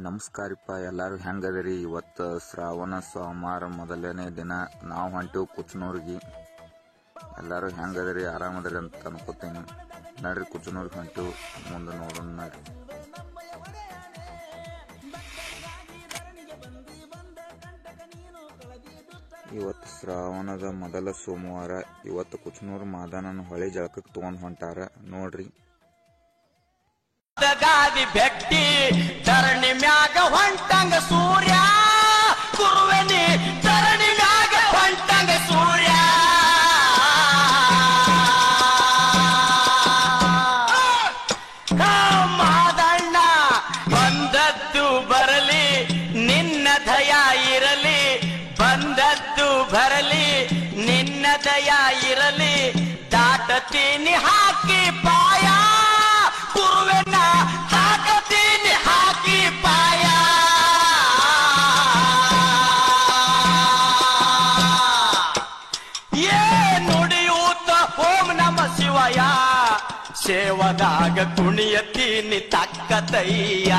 ನಮಸ್ಕಾರಪ್ಪ, ಎಲ್ಲರೂ ಹೆಂಗದಿರಿ? ಇವತ್ತು ಶ್ರಾವಣ ಸೋಮವಾರ ಮೊದಲನೇ ದಿನ. ನಾವು ಹೊಂಟಿವಿ ಕುಚನೂರಿಗೆ. ಎಲ್ಲರೂ ಹೆಂಗದಿರಿ? ಆರಾಮದಿರಿ ಅಂತ ಅನ್ಕೋತೀನಿ. ನಡ್ರಿ ಕುಚನೂರಿಗೆ ಹೊಂಟಿವಿ, ಮುಂದೆ ನೋಡೋಣ ನಡ್ರಿ. ಇವತ್ತು ಶ್ರಾವಣದ ಮೊದಲ ಸೋಮವಾರ. ಇವತ್ತು ಕುಚನೂರು ಮಾದನನ ಹೊಳೆ ಜಳಕಕ್ಕೆ ತಗೊಂಡ್ ಹೊಂಟಾರ ನೋಡ್ರಿ. ಗಾದಿ ಬೆಟ್ಟಿ ಧರಣಿ ಮ್ಯಾಗ ಹೊಂಟಂಗ ಸೂರ್ಯ ಕುರುವೆನಿ, ಧರಣಿ ಮ್ಯಾಗ ಹೊಂಟಂಗ ಸೂರ್ಯ. ಮಾದಣ್ಣ ಬಂದದ್ದು ಬರಲಿ, ನಿನ್ನ ದಯ ಇರಲಿ. ಬಂದದ್ದು ಬರಲಿ, ನಿನ್ನ ದಯ ಇರಲಿ. ದಾಟತೀನಿ ಹಾಕಿ ಪಾಯ ಕುರುವೆನ, ದಾಟತೀನಿ ಹಾಕಿ ಪಾಯ. ಏ ನುಡಿಯೂತ ಓಂ ನಮ ಶಿವಯ, ಸೇವದಾಗ ಕುಣಿಯತೀನಿ ತಕ್ಕತಯ್ಯ.